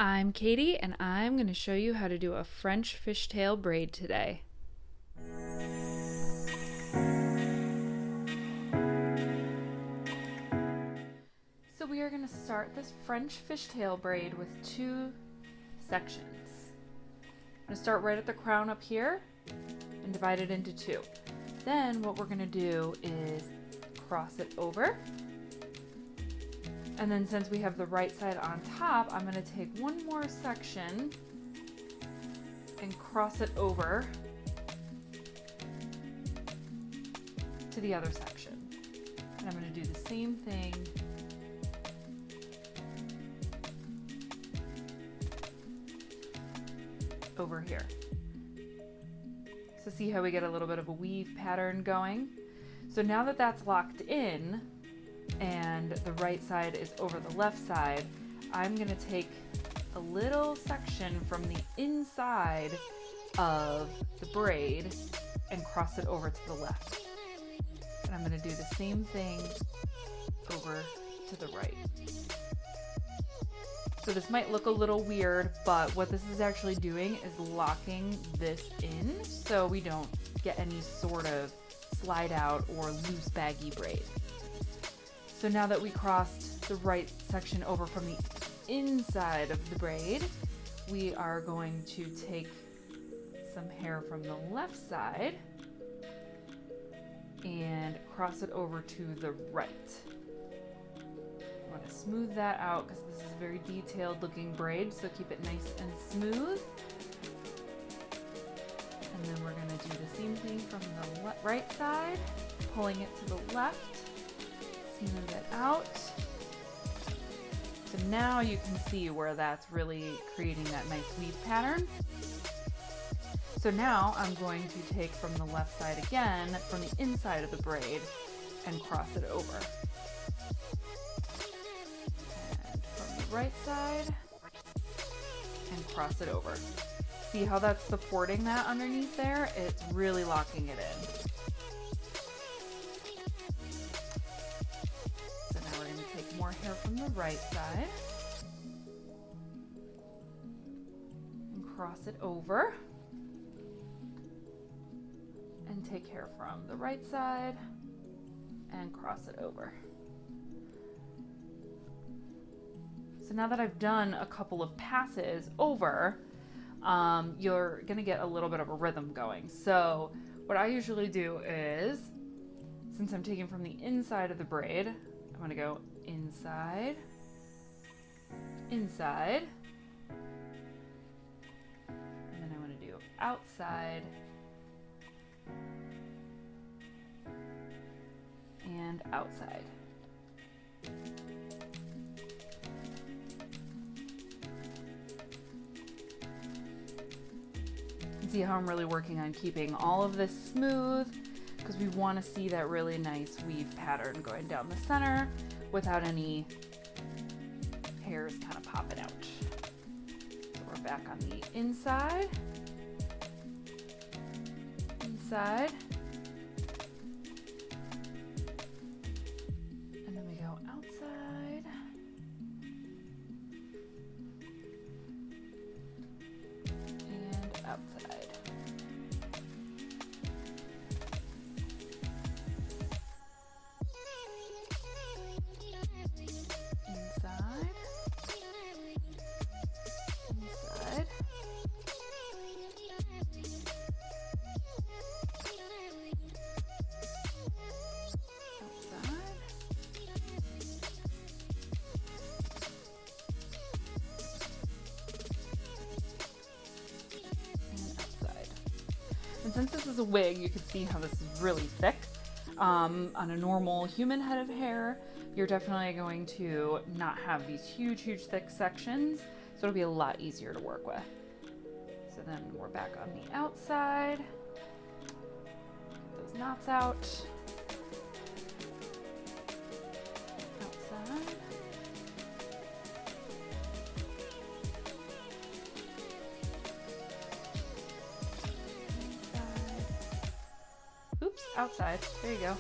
I'm Katie, and I'm going to show you how to do a French fishtail braid today. So we are going to start this French fishtail braid with two sections. I'm going to start right at the crown up here and divide it into two. Then what we're going to do is cross it over. And then since we have the right side on top, I'm going to take one more section and cross it over to the other section. And I'm going to do the same thing over here. So see how we get a little bit of a weave pattern going? So now that that's locked in, and the right side is over the left side, I'm going to take a little section from the inside of the braid and cross it over to the left. And I'm going to do the same thing over to the right. So this might look a little weird, but what this is actually doing is locking this in so we don't get any sort of slide out or loose baggy braid. So now that we crossed the right section over from the inside of the braid, we are going to take some hair from the left side and cross it over to the right. I want to smooth that out because this is a very detailed looking braid, so keep it nice and smooth. And then we're going to do the same thing from the right side, pulling it to the left. Smooth it out. So now you can see where that's really creating that nice weave pattern. So now I'm going to take from the left side again, from the inside of the braid, and cross it over. And from the right side, and cross it over. See how that's supporting that underneath there? It's really locking it in. More hair from the right side and cross it over, and take hair from the right side and cross it over. So now that I've done a couple of passes over, you're gonna get a little bit of a rhythm going. So what I usually do is, since I'm taking from the inside of the braid, I'm gonna go inside, inside, and then I want to do outside and outside. And see how I'm really working on keeping all of this smooth, because we want to see that really nice weave pattern going down the center without any hairs kind of popping out. So we're back on the inside, inside, and then we go outside, and outside. And since this is a wig, you can see how this is really thick. On a normal human head of hair, you're definitely going to not have these huge, thick sections, so it'll be a lot easier to work with. So then we're back on the outside. Get those knots out. Outside. Oops, outside. There you go.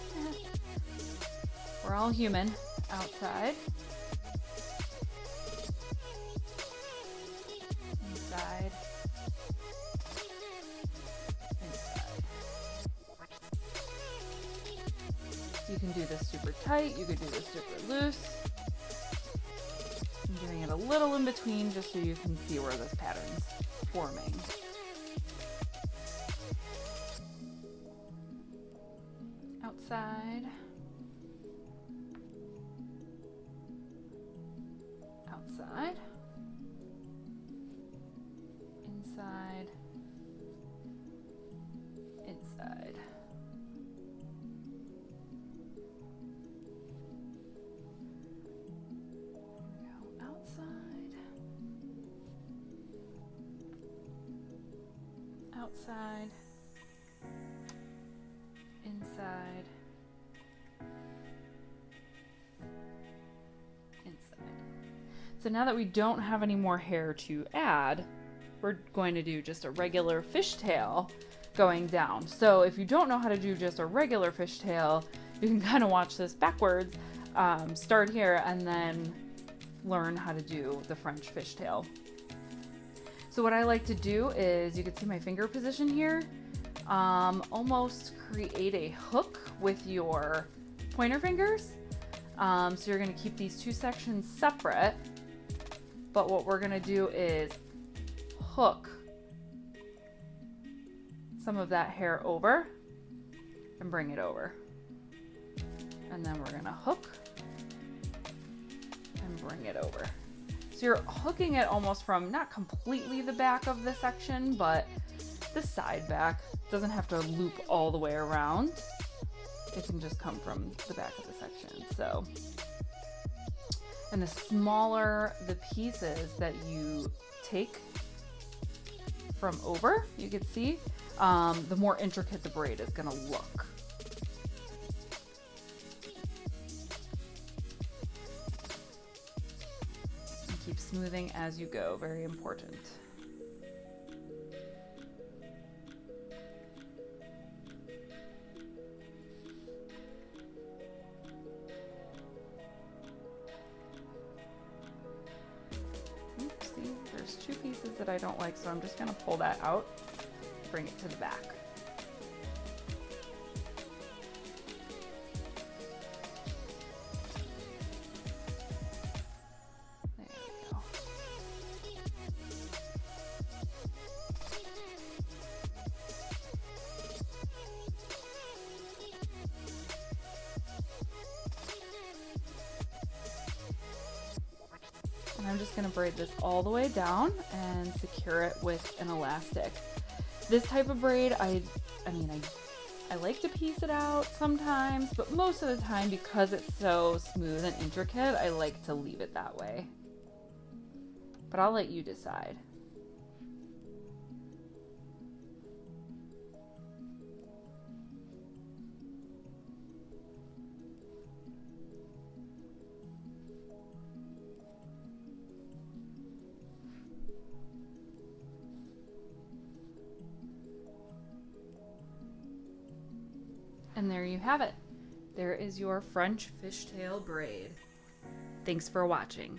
We're all human. Outside. You can do this super tight, you could do this super loose. I'm doing it a little in between just so you can see where this pattern's forming. Outside. Outside. Inside. Inside. Outside, inside, inside. So now that we don't have any more hair to add, we're going to do just a regular fishtail going down. So if you don't know how to do just a regular fishtail, you can kind of watch this backwards, start here, and then learn how to do the French fishtail. So what I like to do is, you can see my finger position here, almost create a hook with your pointer fingers. So you're gonna keep these two sections separate, but what we're gonna do is hook some of that hair over and bring it over. And then we're gonna hook and bring it over. So you're hooking it almost from not completely the back of the section, but the side back. It doesn't have to loop all the way around. It can just come from the back of the section. So, and the smaller the pieces that you take from over, you can see, the more intricate the braid is gonna look. Keep smoothing as you go, very important. Oops, see, there's two pieces that I don't like, so I'm just gonna pull that out, bring it to the back. And I'm just gonna braid this all the way down and secure it with an elastic. This type of braid, I like to piece it out sometimes, but most of the time, because it's so smooth and intricate, I like to leave it that way. But I'll let you decide. And there you have it. There is your French fishtail braid. Thanks for watching.